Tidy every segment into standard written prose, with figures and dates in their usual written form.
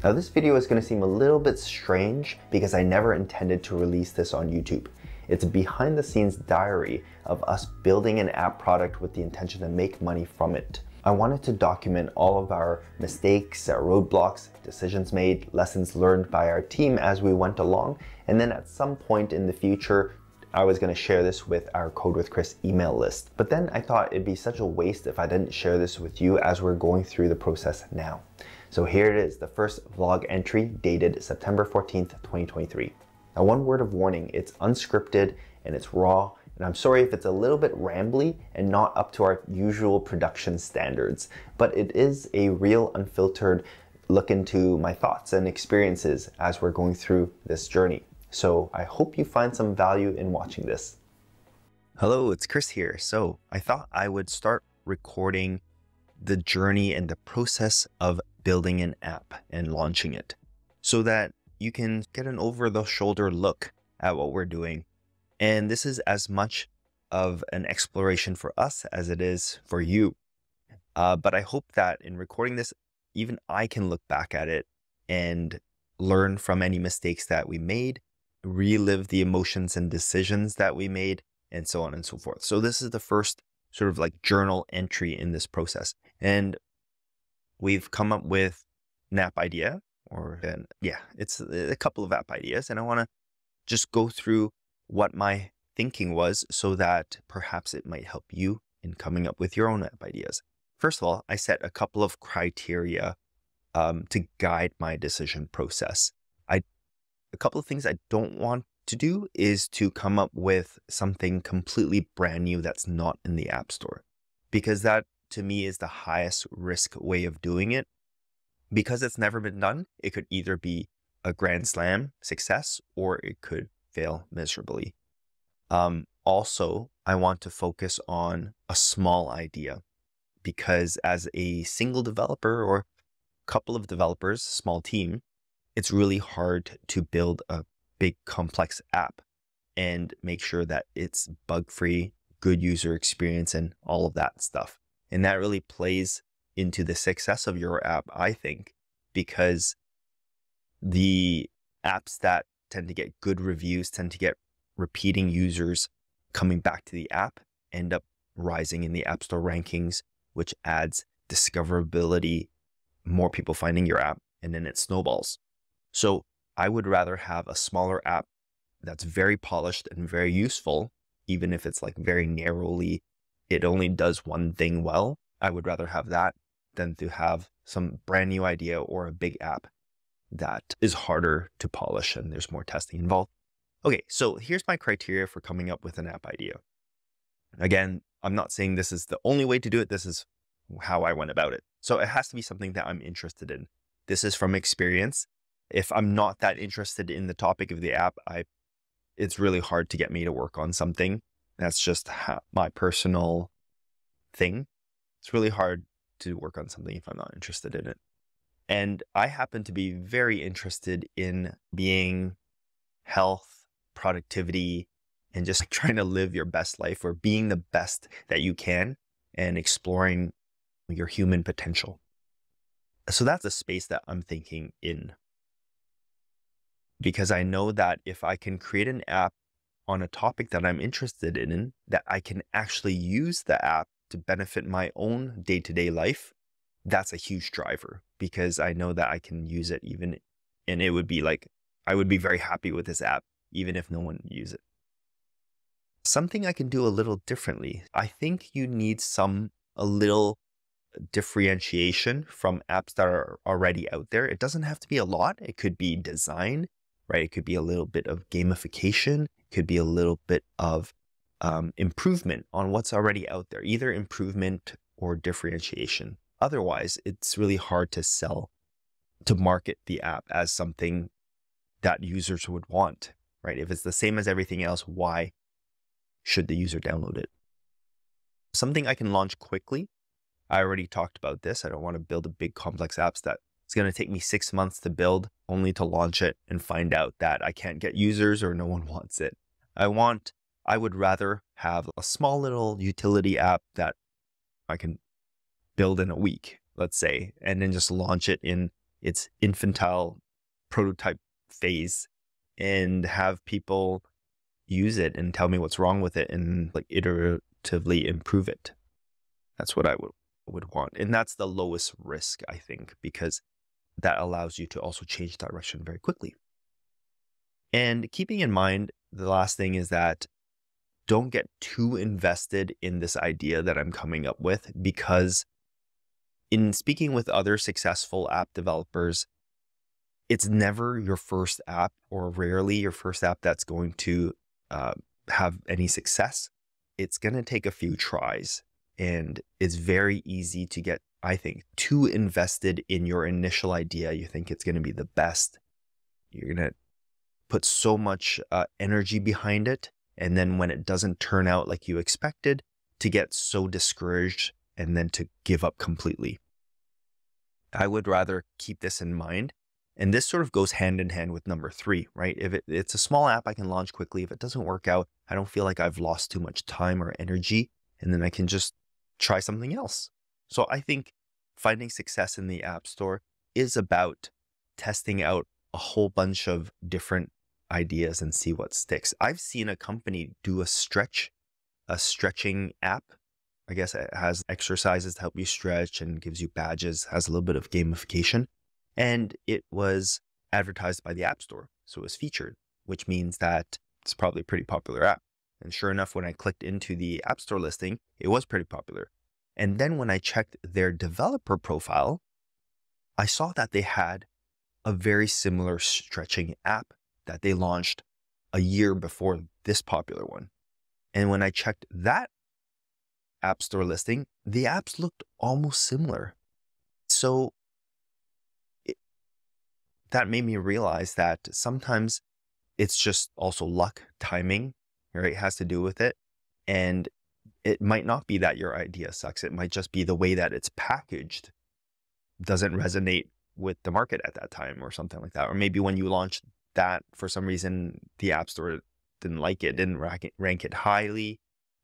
Now this video is going to seem a little bit strange because I never intended to release this on YouTube. It's a behind the scenes diary of us building an app product with the intention to make money from it. I wanted to document all of our mistakes, our roadblocks, decisions made, lessons learned by our team as we went along, and then at some point in the future, I was going to share this with our Code with Chris email list. But then I thought it'd be such a waste if I didn't share this with you as we're going through the process now. So here it is, the first vlog entry dated September 14th, 2023. Now, one word of warning, it's unscripted and it's raw, and I'm sorry if it's a little bit rambly and not up to our usual production standards, but it is a real unfiltered look into my thoughts and experiences as we're going through this journey. So I hope you find some value in watching this. Hello, it's Chris here. So I thought I would start recording the journey and the process of building an app and launching it so that you can get an over-the-shoulder look at what we're doing. And this is as much of an exploration for us as it is for you. But I hope that in recording this, even I can look back at it and learn from any mistakes that we made, relive the emotions and decisions that we made, and so on and so forth. So this is the first sort of like journal entry in this process. And we've come up with an app idea, it's a couple of app ideas. And I want to just go through what my thinking was so that perhaps it might help you in coming up with your own app ideas. First of all, I set a couple of criteria to guide my decision process. A couple of things I don't want to do is to come up with something completely brand new that's not in the App Store, because that to me is the highest risk way of doing it. Because it's never been done, it could either be a grand slam success or it could fail miserably. Also, I want to focus on a small idea, because as a single developer or couple of developers, small team, it's really hard to build a big complex app and make sure that it's bug-free, good user experience, and all of that stuff. And that really plays into the success of your app, I think, because the apps that tend to get good reviews, tend to get repeating users coming back to the app, end up rising in the App Store rankings, which adds discoverability, more people finding your app, and then it snowballs. So I would rather have a smaller app that's very polished and very useful, even if it's like very narrowly, it only does one thing well. I would rather have that than to have some brand new idea or a big app that is harder to polish and there's more testing involved. Okay, so here's my criteria for coming up with an app idea. Again, I'm not saying this is the only way to do it. This is how I went about it. So it has to be something that I'm interested in. This is from experience. If I'm not that interested in the topic of the app, it's really hard to get me to work on something. That's just my personal thing. It's really hard to work on something if I'm not interested in it. And I happen to be very interested in being health, productivity, and just trying to live your best life or being the best that you can and exploring your human potential. So that's the space that I'm thinking in. Because I know that if I can create an app on a topic that I'm interested in, that I can actually use the app to benefit my own day-to-day life, that's a huge driver, because I know that I can use it and it would be like, I would be very happy with this app, even if no one uses it. Something I can do a little differently. I think you need a little differentiation from apps that are already out there. It doesn't have to be a lot. It could be design, right? It could be a little bit of gamification. It could be a little bit of improvement on what's already out there, either improvement or differentiation. Otherwise, it's really hard to market the app as something that users would want, right? If it's the same as everything else, why should the user download it? Something I can launch quickly. I already talked about this. I don't want to build a big complex apps that it's going to take me 6 months to build only to launch it and find out that I can't get users or no one wants it. I would rather have a small little utility app that I can build in a week, let's say, and then just launch it in its infantile prototype phase and have people use it and tell me what's wrong with it and like iteratively improve it. That's what I would want. And that's the lowest risk, I think, because that allows you to also change direction very quickly. And keeping in mind, the last thing is that don't get too invested in this idea that I'm coming up with, because in speaking with other successful app developers, it's never your first app, or rarely your first app, that's going to have any success. It's going to take a few tries, and it's very easy to get, I think, too invested in your initial idea. You think it's going to be the best. You're going to put so much energy behind it. And then when it doesn't turn out like you expected, to get so discouraged and then to give up completely. I would rather keep this in mind. And this sort of goes hand in hand with number 3, right? If it's a small app I can launch quickly. If it doesn't work out, I don't feel like I've lost too much time or energy, and then I can just try something else. So I think finding success in the App Store is about testing out a whole bunch of different ideas and see what sticks. I've seen a company do a stretching app. I guess it has exercises to help you stretch and gives you badges, has a little bit of gamification. And it was advertised by the App Store. So it was featured, which means that it's probably a pretty popular app. And sure enough, when I clicked into the App Store listing, it was pretty popular. And then when I checked their developer profile, I saw that they had a very similar stretching app that they launched a year before this popular one. And when I checked that App Store listing, the apps looked almost similar. So that made me realize that sometimes it's just also luck, timing, right? It has to do with it. And it might not be that your idea sucks. It might just be the way that it's packaged doesn't resonate with the market at that time or something like that. Or maybe when you launched that, for some reason, the App Store didn't like it, didn't rank it highly,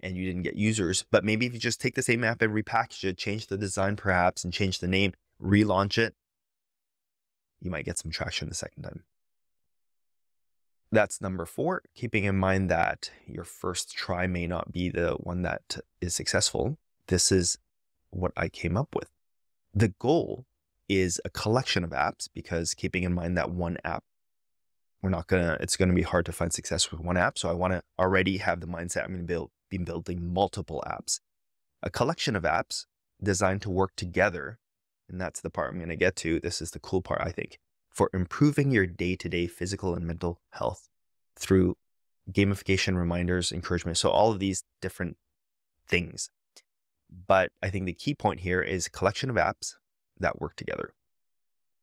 and you didn't get users. But maybe if you just take the same app and repackage it, change the design perhaps, and change the name, relaunch it, you might get some traction the second time. That's number 4, keeping in mind that your first try may not be the one that is successful. This is what I came up with. The goal is a collection of apps, because keeping in mind that one app, it's going to be hard to find success with one app. So I want to already have the mindset I'm going to be building multiple apps. A collection of apps designed to work together. And that's the part I'm going to get to. This is the cool part, I think, for improving your day-to-day physical and mental health through gamification, reminders, encouragement. So all of these different things. But I think the key point here is a collection of apps that work together.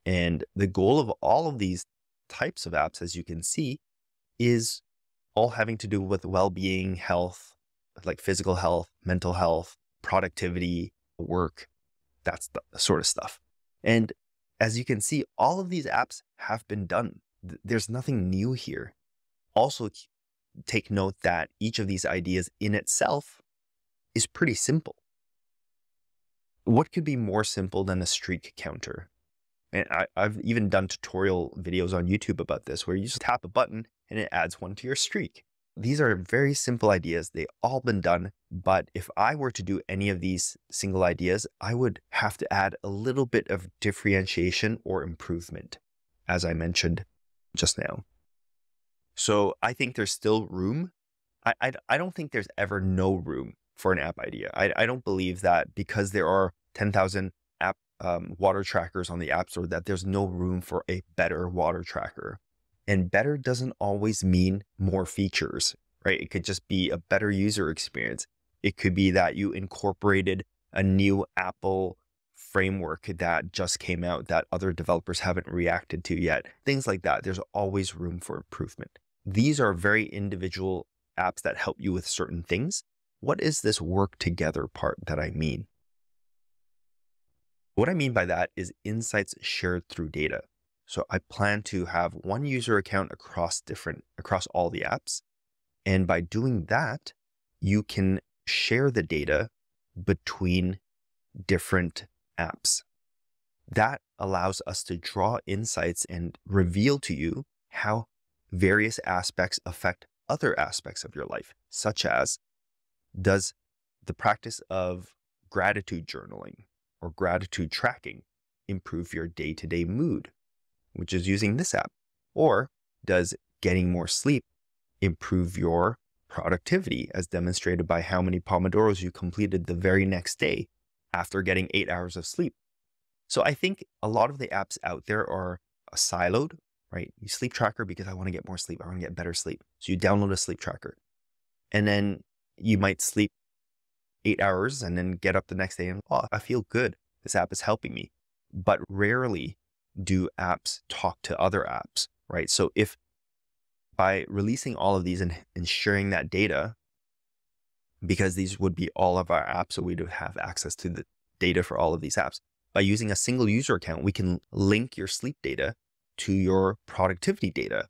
And the goal of all of these types of apps, as you can see, is all having to do with well-being, health, like physical health, mental health, productivity, work. That's the sort of stuff. And as you can see, all of these apps have been done. There's nothing new here. Also, take note that each of these ideas in itself is pretty simple. What could be more simple than a streak counter? And I've even done tutorial videos on YouTube about this, where you just tap a button and it adds one to your streak. These are very simple ideas. They've all been done. But if I were to do any of these single ideas, I would have to add a little bit of differentiation or improvement, as I mentioned just now. So I think there's still room. I don't think there's ever no room for an app idea. I don't believe that because there are 10,000 app water trackers on the App Store, that there's no room for a better water tracker. And better doesn't always mean more features, right? It could just be a better user experience. It could be that you incorporated a new Apple framework that just came out that other developers haven't reacted to yet. Things like that. There's always room for improvement. These are very individual apps that help you with certain things. What is this work together part that I mean? What I mean by that is insights shared through data. So I plan to have one user account across all the apps. And by doing that, you can share the data between different apps. That allows us to draw insights and reveal to you how various aspects affect other aspects of your life, such as, does the practice of gratitude journaling or gratitude tracking improve your day-to-day mood, which is using this app? Or does getting more sleep improve your productivity, as demonstrated by how many Pomodoros you completed the very next day after getting 8 hours of sleep? So I think a lot of the apps out there are siloed, right? You sleep tracker because I want to get more sleep. I want to get better sleep. So you download a sleep tracker, and then you might sleep 8 hours and then get up the next day and, oh, I feel good. This app is helping me. But rarely do apps talk to other apps, right? So if by releasing all of these and sharing that data, because these would be all of our apps, so we would have access to the data for all of these apps. By using a single user account, we can link your sleep data to your productivity data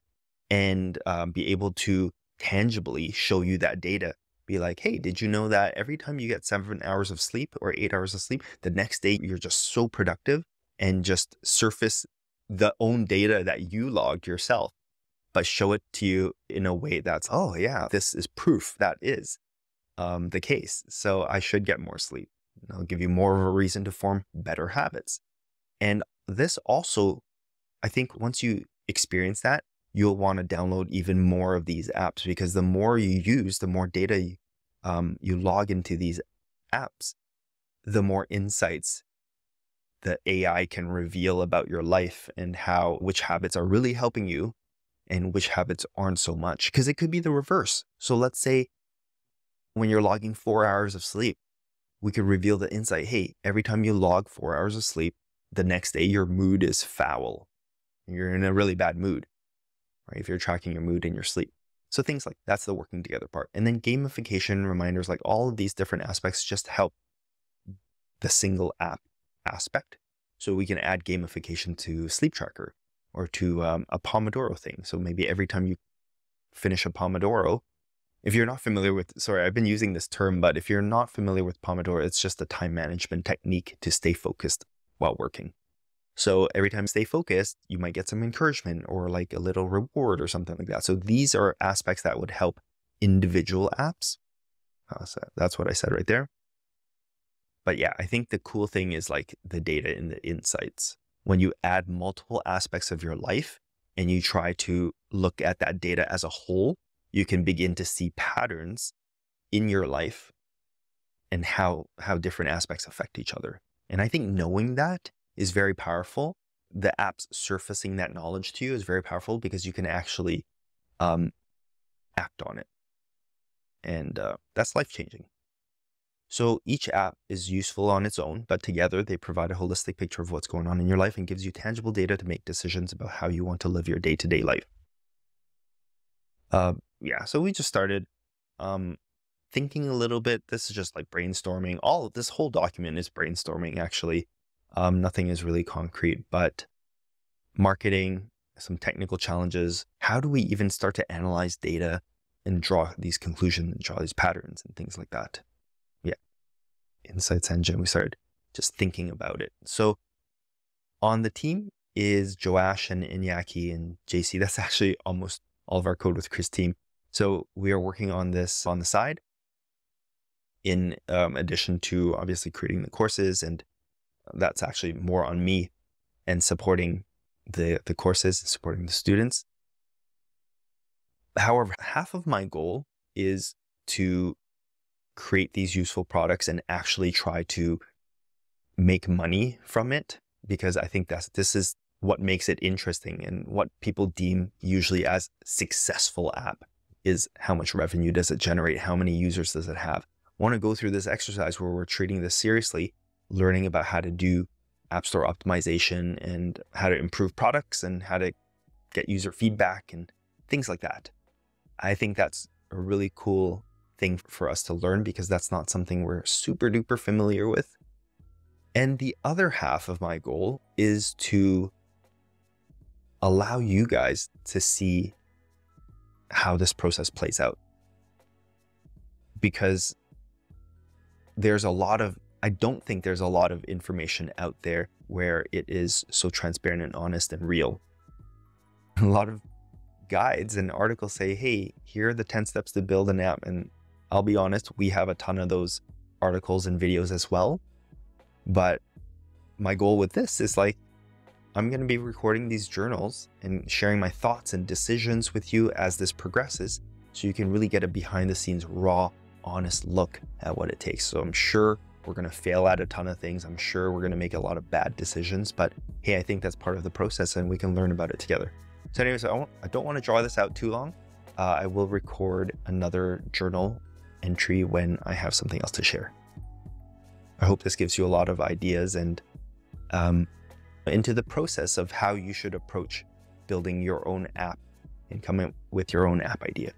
and be able to tangibly show you that data. Be like, hey, did you know that every time you get 7 hours of sleep or 8 hours of sleep, the next day you're just so productive, and just surface the own data that you logged yourself, but show it to you in a way that's, oh yeah, this is proof that is the case. So I should get more sleep. It'll give you more of a reason to form better habits. And this also, I think once you experience that, you'll want to download even more of these apps, because the more you use, the more data you log into these apps, the more insights the AI can reveal about your life and which habits are really helping you and which habits aren't so much. Because it could be the reverse. So let's say when you're logging 4 hours of sleep, we could reveal the insight, hey, every time you log 4 hours of sleep, the next day your mood is foul. You're in a really bad mood, right? If you're tracking your mood in your sleep. So things like that's the working together part. And then gamification, reminders, like all of these different aspects just help the single app aspect. So we can add gamification to sleep tracker or to a Pomodoro thing. So maybe every time you finish a Pomodoro, if you're not familiar with, sorry, I've been using this term, but if you're not familiar with Pomodoro, it's just a time management technique to stay focused while working. So every time you stay focused, you might get some encouragement or like a little reward or something like that. So these are aspects that would help individual apps. So that's what I said right there. But yeah, I think the cool thing is like the data and the insights. When you add multiple aspects of your life and you try to look at that data as a whole, you can begin to see patterns in your life and how different aspects affect each other. And I think knowing that is very powerful. The apps surfacing that knowledge to you is very powerful, because you can actually act on it. And that's life-changing. So each app is useful on its own, but together they provide a holistic picture of what's going on in your life and gives you tangible data to make decisions about how you want to live your day-to-day life. Yeah, so we just started thinking a little bit. This is just like brainstorming. All of this whole document is brainstorming, actually. Nothing is really concrete, but marketing, some technical challenges. How do we even start to analyze data and draw these conclusions and draw these patterns and things like that? Yeah. Insights engine. We started just thinking about it. So on the team is Joash and Iñaki and JC. That's actually almost all of our Code with Chris team. So we are working on this on the side, in addition to obviously creating the courses, and that's actually more on me and supporting the courses, supporting the students. However, half of my goal is to create these useful products and actually try to make money from it, because I think this is what makes it interesting, and what people deem usually as successful app is how much revenue does it generate? How many users does it have? I want to go through this exercise where we're treating this seriously, learning about how to do App Store optimization and how to improve products and how to get user feedback and things like that. I think that's a really cool thing for us to learn, because that's not something we're super duper familiar with. And the other half of my goal is to allow you guys to see how this process plays out, because I don't think there's a lot of information out there where it is so transparent and honest and real. A lot of guides and articles say, hey, here are the 10 steps to build an app. And I'll be honest, we have a ton of those articles and videos as well. But my goal with this is like, I'm going to be recording these journals and sharing my thoughts and decisions with you as this progresses, so you can really get a behind the scenes, raw, honest look at what it takes. So I'm sure we're going to fail at a ton of things. I'm sure we're going to make a lot of bad decisions, but hey, I think that's part of the process and we can learn about it together. So anyways, I don't want to draw this out too long. I will record another journal entry when I have something else to share. I hope this gives you a lot of ideas and into the process of how you should approach building your own app and come up with your own app idea.